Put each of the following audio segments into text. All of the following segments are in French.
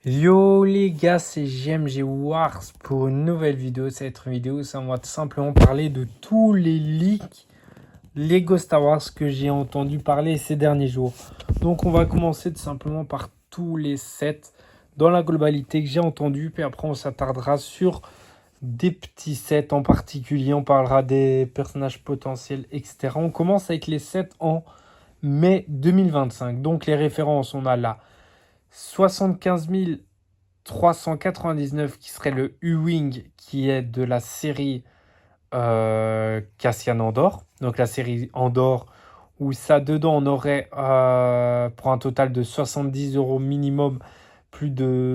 Yo les gars, c'est GMG Wars pour une nouvelle vidéo. Ça va être une vidéo, ça va simplement parler de tous les leaks Lego Star Wars que j'ai entendu parler ces derniers jours. Donc on va commencer tout simplement par tous les sets dans la globalité que j'ai entendu, puis après on s'attardera sur des petits sets en particulier, on parlera des personnages potentiels, etc. On commence avec les sets en mai 2025. Donc les références, on a là 75 399 qui serait le U-Wing qui est de la série Cassian Andor. Donc la série Andor où ça dedans on aurait pour un total de 70 € minimum,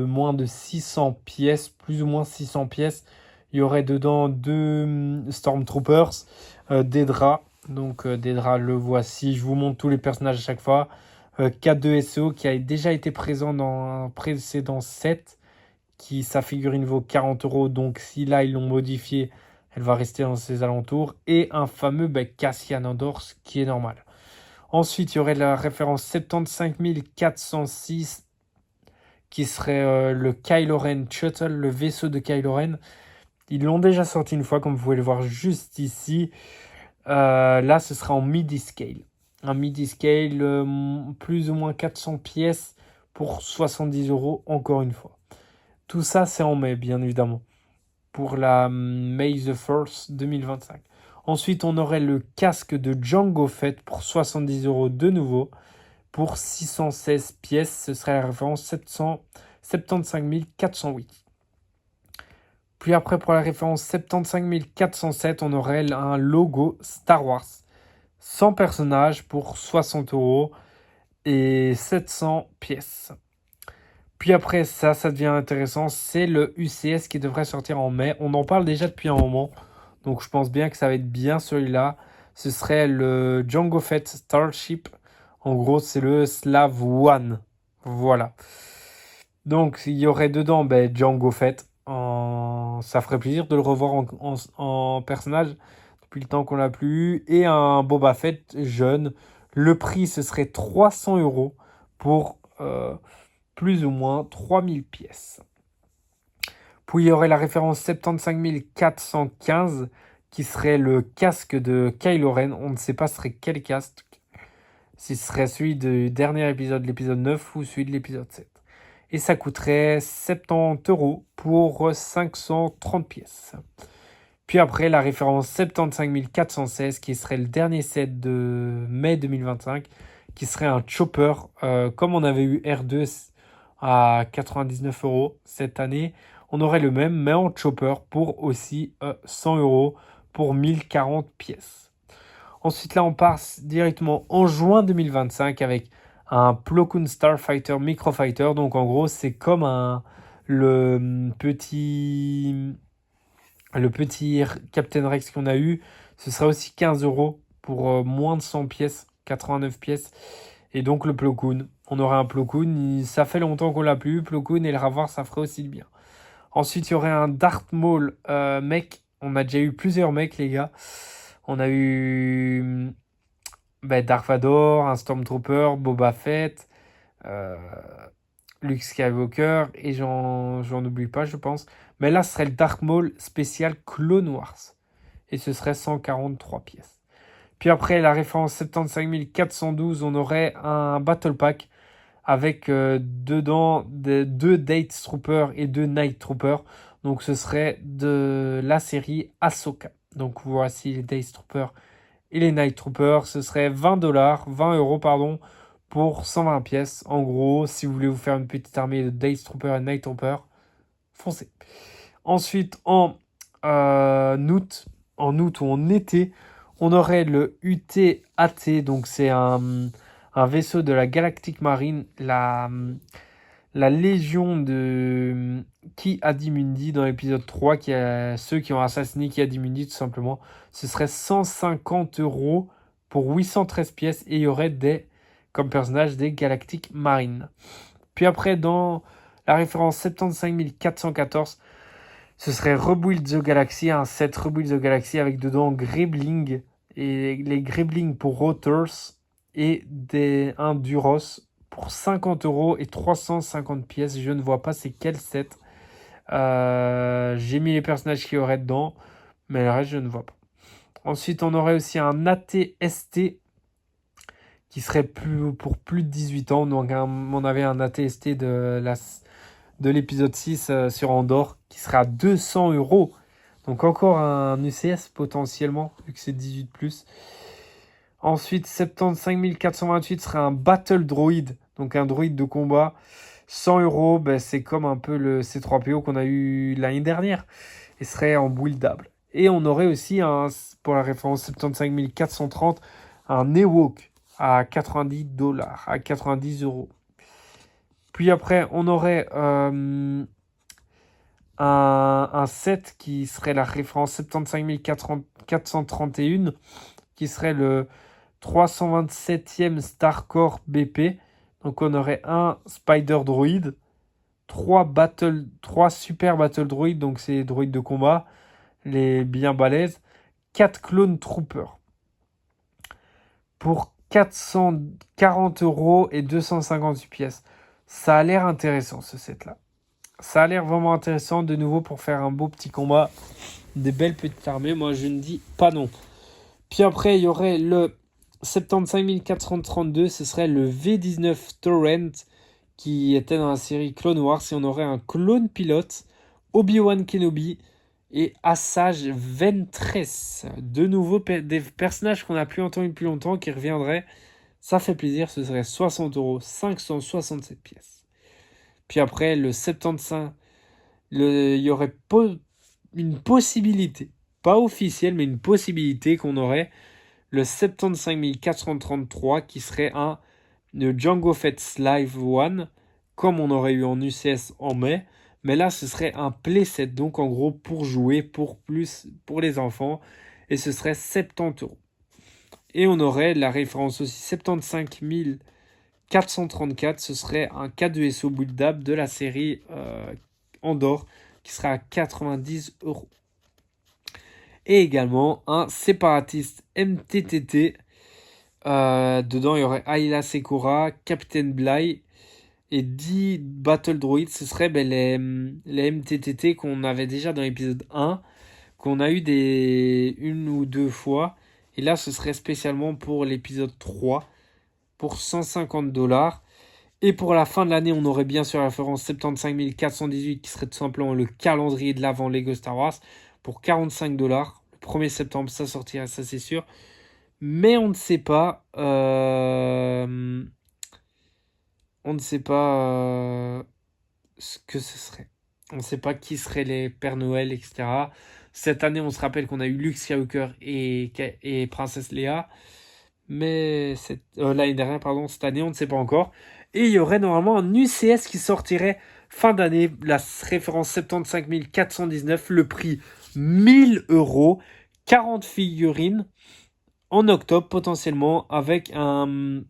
moins de 600 pièces, plus ou moins 600 pièces. Il y aurait dedans deux Stormtroopers, des draps. Donc des draps, le voici. Je vous montre tous les personnages à chaque fois. K2SO qui a déjà été présent dans un précédent set, qui sa figurine vaut 40 €. Donc si là ils l'ont modifié, elle va rester dans ses alentours. Et un fameux Cassian Andor, ce qui est normal. Ensuite, il y aurait la référence 75 406 qui serait le Kylo Ren Shuttle, le vaisseau de Kylo Ren. Ils l'ont déjà sorti une fois, comme vous pouvez le voir juste ici. Là, ce sera en midi scale. Un midi scale, plus ou moins 400 pièces pour 70 € encore une fois. Tout ça, c'est en mai, bien évidemment, pour la May the 1st 2025. Ensuite, on aurait le casque de Jango Fett pour 70 € de nouveau. Pour 616 pièces, ce serait la référence 75 408. Puis après, pour la référence 75 407, on aurait un logo Star Wars. 100 personnages pour 60 € et 700 pièces. Puis après ça devient intéressant, c'est le UCS qui devrait sortir en mai. On en parle déjà depuis un moment, donc je pense bien que ça va être bien celui-là. Ce serait le Jango Fett Starship. En gros, c'est le Slav One. Voilà. Donc, il y aurait dedans Jango Fett. Ça ferait plaisir de le revoir en personnage depuis le temps qu'on l'a plus eu. Et un Boba Fett jeune. Le prix, ce serait 300 € pour plus ou moins 3000 pièces. Puis il y aurait la référence 75 415 qui serait le casque de Kylo Ren. On ne sait pas ce serait quel casque. Si ce serait celui du dernier épisode, l'épisode 9 ou celui de l'épisode 7. Et ça coûterait 70 € pour 530 pièces. Puis après, la référence 75 416 qui serait le dernier set de mai 2025, qui serait un chopper, comme on avait eu R2 à 99 € cette année. On aurait le même, mais en chopper pour aussi 100 € pour 1040 pièces. Ensuite, là, on passe directement en juin 2025 avec un Plo Koon Starfighter Microfighter. Donc, en gros, c'est comme le petit Captain Rex qu'on a eu. Ce sera aussi 15 € pour moins de 100 pièces, 89 pièces. Et donc, le Plo Koon. On aurait un Plo Koon. Ça fait longtemps qu'on l'a plus eu. Plo Koon et le Ravoir, ça ferait aussi bien. Ensuite, il y aurait un Darth Maul mech. On a déjà eu plusieurs mecs, les gars. On a eu Dark Vador, un Stormtrooper, Boba Fett, Luke Skywalker, et j'en oublie pas, je pense. Mais là, ce serait le Dark Maul spécial Clone Wars. Et ce serait 143 pièces. Puis après, la référence 75 412, on aurait un Battle Pack avec dedans deux Date Troopers et deux Night Troopers. Donc ce serait de la série Ahsoka. Donc voici les Date Troopers et les Night Troopers. Ce serait 20 € pardon, pour 120 pièces. En gros, si vous voulez vous faire une petite armée de Date Troopers et Night Troopers, foncez. Ensuite, en août ou en été, on aurait le UT-AT. Donc c'est un vaisseau de la Galactic Marine, la légion de Ki-Adi-Mundi dans l'épisode 3, ceux qui ont assassiné Ki-Adi-Mundi tout simplement. Ce serait 150 € pour 813 pièces et il y aurait comme personnage des Galactic Marine. Puis après, dans la référence 75 414, ce serait Rebuild the Galaxy, un set Rebuild the Galaxy avec dedans et les Gribling pour Rotors et un Duros pour 50 € et 350 pièces. Je ne vois pas c'est quel set. J'ai mis les personnages qu'il y aurait dedans, mais le reste, je ne vois pas. Ensuite, on aurait aussi un AT-ST qui serait pour plus de 18 ans. Donc, on avait un AT-ST de l'épisode 6 sur Andorre qui serait à 200 €. Donc, encore un UCS potentiellement, vu que c'est 18+. Ensuite, 75 428 serait un Battle Droid, donc un droïde de combat. 100 €, ben, c'est comme un peu le C3PO qu'on a eu l'année dernière. Et serait en buildable. Et on aurait aussi, pour la référence 75 430, un Ewok à 90 $, à 90 €. Puis après, on aurait un set qui serait la référence 75 431, qui serait le 327e Starcore BP. Donc on aurait un Spider Droid, 3 Super Battle Droid, donc c'est droïdes de combat, les bien balèzes, 4 Clone Troopers. Pour 440 € et 258 pièces. Ça a l'air intéressant ce set-là. Ça a l'air vraiment intéressant de nouveau pour faire un beau petit combat. Des belles petites armées, moi je ne dis pas non. Puis après il y aurait le 75 432, ce serait le V19 Torrent qui était dans la série Clone Wars. Et on aurait un clone pilote, Obi-Wan Kenobi et Asajj Ventress. De nouveau des personnages qu'on n'a plus entendus depuis longtemps qui reviendraient. Ça fait plaisir, ce serait 60 €, 567 pièces. Puis après, le 75, il y aurait une possibilité, pas officielle, mais une possibilité qu'on aurait le 75 433 qui serait le Jango Fett Live One, comme on aurait eu en UCS en mai. Mais là, ce serait un playset, donc en gros pour jouer, pour les enfants. Et ce serait 70 €. Et on aurait la référence aussi 75 434, ce serait un K2SO build-up de la série Andorre, qui sera à 90 €. Et également un séparatiste MTTT. Dedans, il y aurait Ayla Secura, Captain Bly et 10 Battle Droids. Ce serait les MTTT qu'on avait déjà dans l'épisode 1, qu'on a eu une ou deux fois. Et là, ce serait spécialement pour l'épisode 3, pour 150 $. Et pour la fin de l'année, on aurait bien sûr la référence 75 418, qui serait tout simplement le calendrier de l'avant Lego Star Wars, pour 45 $. Le 1er septembre, ça sortirait, ça c'est sûr. Mais on ne sait pas. On ne sait pas ce que ce serait. On ne sait pas qui seraient les Pères Noël, etc. Cette année, on se rappelle qu'on a eu Luke Skywalker et Princesse Leia. Mais l'année dernière, pardon, cette année, on ne sait pas encore. Et il y aurait normalement un UCS qui sortirait fin d'année, la référence 75 419, le prix 1000 €, 40 figurines en octobre potentiellement, avec un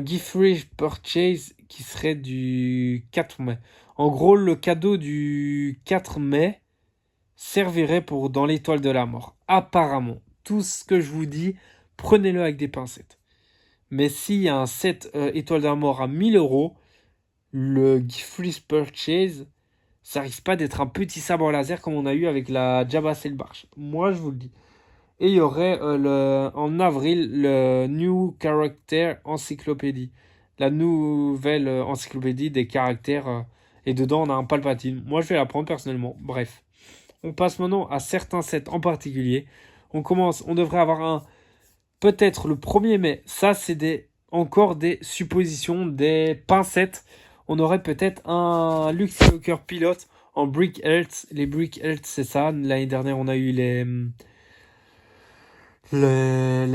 gift free purchase qui serait du 4 mai. En gros, le cadeau du 4 mai servirait pour dans l'étoile de la mort. Apparemment, tout ce que je vous dis, prenez-le avec des pincettes. Mais s'il y a un set étoile de la mort à 1000 €, le gift free purchase, ça risque pas d'être un petit sabre laser comme on a eu avec la Jabba Selbarch. Moi, je vous le dis. Et il y aurait en avril le New Character Encyclopédie. La nouvelle encyclopédie des caractères. Et dedans, on a un Palpatine. Moi, je vais la prendre personnellement. Bref. On passe maintenant à certains sets en particulier. On devrait avoir peut-être le 1er mai. Ça, c'est encore des suppositions, des pincettes. On aurait peut-être un Luke Skywalker pilote en Brick Health. Les Brick Health, c'est ça. L'année dernière, on a eu les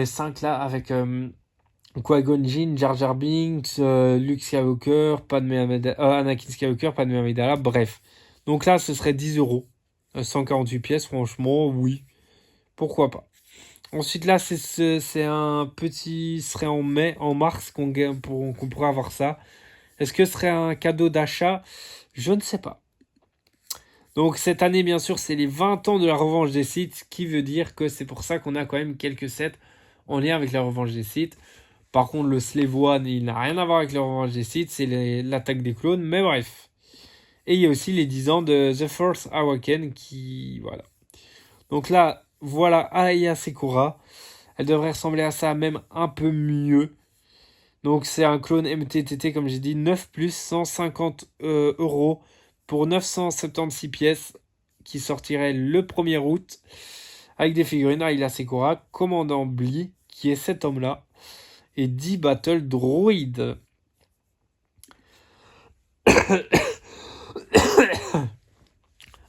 5 là avec Qui-Gon Jinn, Jar Jar Binks, Luke Skywalker, Anakin Skywalker, Padmé Amidala, bref. Donc là, ce serait 10 €. 148 pièces, franchement, oui. Pourquoi pas. Ensuite, là, c'est un petit... serait en mars qu'on pourrait avoir ça. Est-ce que ce serait un cadeau d'achat? Je ne sais pas. Donc cette année, bien sûr, c'est les 20 ans de la revanche des sites, qui veut dire que c'est pour ça qu'on a quand même quelques sets en lien avec la revanche des sites. Par contre, le Slave One, il n'a rien à voir avec le revanche des Sith, c'est l'attaque des clones, mais bref. Et il y a aussi les 10 ans de The Force Awakens qui... Voilà. Donc là, voilà Aya Sekura. Elle devrait ressembler à ça, même un peu mieux. Donc c'est un clone MTTT, comme j'ai dit, 9 plus 150 euros pour 976 pièces qui sortirait le 1er août avec des figurines Aya Sekura, commandant Blee, qui est cet homme-là, et 10 Battle Droid.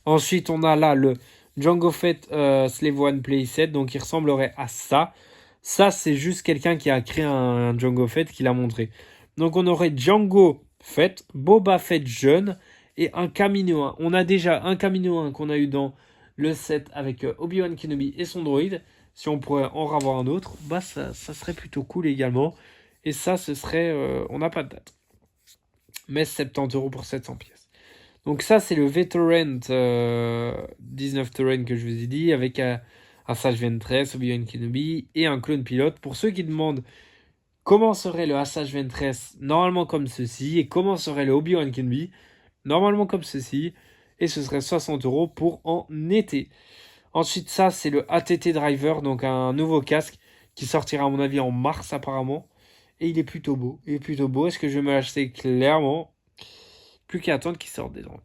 Ensuite, on a là le Jango Fett Slave One Playset, donc il ressemblerait à ça. Ça, c'est juste quelqu'un qui a créé un Jango Fett qui l'a montré. Donc, on aurait Jango Fett, Boba Fett jeune et un Kamino 1. On a déjà un Kamino 1 qu'on a eu dans le set avec Obi-Wan Kenobi et son droïde. Si on pourrait en revoir un autre, bah ça serait plutôt cool également. Et ça, ce serait... on n'a pas de date. Mais 70 euros pour 700 pièces. Donc ça, c'est le Veteran 19 Terrain que je vous ai dit, avec Asajj Ventress, Obi-Wan Kenobi et un clone pilote. Pour ceux qui demandent comment serait le Asajj Ventress, normalement comme ceci, et comment serait le Obi-Wan Kenobi, normalement comme ceci, et ce serait 60 euros pour en été. Ensuite, ça, c'est le ATT Driver, donc un nouveau casque qui sortira à mon avis en mars apparemment. Et il est plutôt beau. Il est plutôt beau. Est-ce que je vais me l'acheter? Clairement. Plus qu'à attendre qu'il sorte des dents.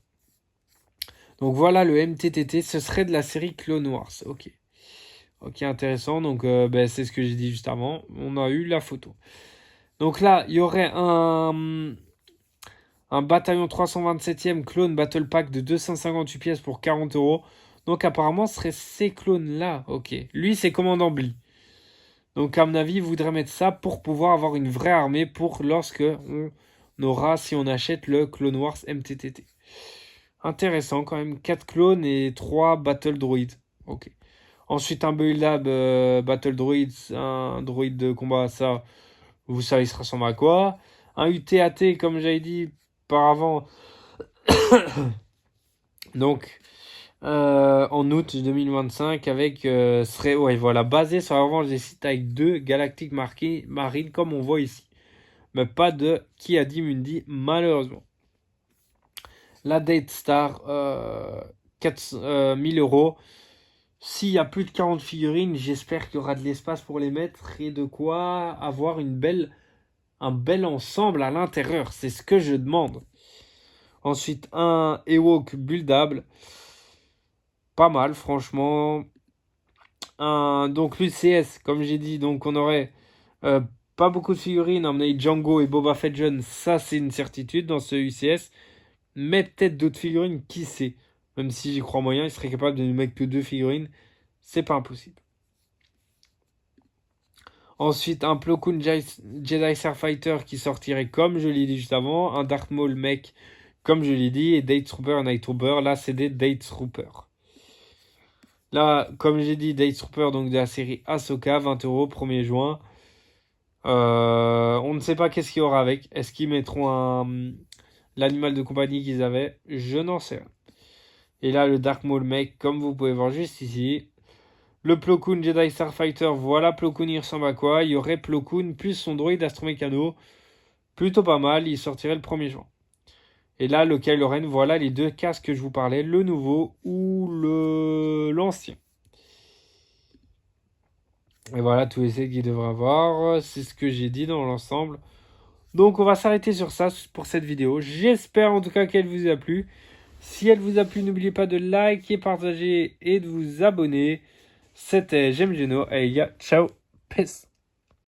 Donc voilà le MTTT. Ce serait de la série Clone Wars. Ok. Ok, intéressant. Donc c'est ce que j'ai dit juste avant. On a eu la photo. Donc là, il y aurait un bataillon 327e clone Battle Pack de 258 pièces pour 40 euros. Donc apparemment, ce serait ces clones-là. Ok. Lui, c'est Commandant Blee. Donc à mon avis, il voudrait mettre ça pour pouvoir avoir une vraie armée pour lorsque on aura, si on achète le Clone Wars MTTT. Intéressant quand même. 4 clones et 3 Battle Droids. Ok. Ensuite, un build-up Battle Droids, un droïde de combat, ça, vous savez, ça ressemble à quoi. Un UTAT, comme j'avais dit auparavant. Donc, en août 2025, avec serait voilà, basé sur la revanche des sites avec 2 galactiques marquées marines, comme on voit ici. Mais pas de Ki-Adi Mundi, malheureusement. La Date Star, 1000 euros. S'il y a plus de 40 figurines, j'espère qu'il y aura de l'espace pour les mettre et de quoi avoir un bel ensemble à l'intérieur. C'est ce que je demande. Ensuite, un Ewok buildable. Pas mal, franchement. Donc l'UCS, comme j'ai dit, donc on aurait pas beaucoup de figurines. On a Django et Boba Fett jeune, ça c'est une certitude dans ce UCS. Mais peut-être d'autres figurines, qui sait. Même si j'y crois moyen, il serait capable de nous mettre que 2 figurines. C'est pas impossible. Ensuite, un Plo Koon Jedi Starfighter qui sortirait comme je l'ai dit juste avant. Un Darth Maul mech comme je l'ai dit. Et Date Trooper et Night Trooper. Là, c'est des Date Trooper. Là, comme j'ai dit, Date Trooper donc de la série Ahsoka, 20 euros, 1er juin. On ne sait pas qu'est-ce qu'il y aura avec. Est-ce qu'ils mettront l'animal de compagnie qu'ils avaient? Je n'en sais rien. Et là, le Dark Maul mech, comme vous pouvez voir juste ici. Le Plo Koon Jedi Starfighter, voilà Plo Koon, il ressemble à quoi? Il y aurait Plo Koon plus son droïde Astromécano. Plutôt pas mal, il sortirait le 1er juin. Et là, le Kylo Ren, voilà les 2 casques que je vous parlais, le nouveau ou l'ancien. Et voilà tous les sets qu'il devrait avoir. C'est ce que j'ai dit dans l'ensemble. Donc on va s'arrêter sur ça pour cette vidéo. J'espère en tout cas qu'elle vous a plu. Si elle vous a plu, n'oubliez pas de liker, partager et de vous abonner. C'était J'aime Geno. Et ciao, peace.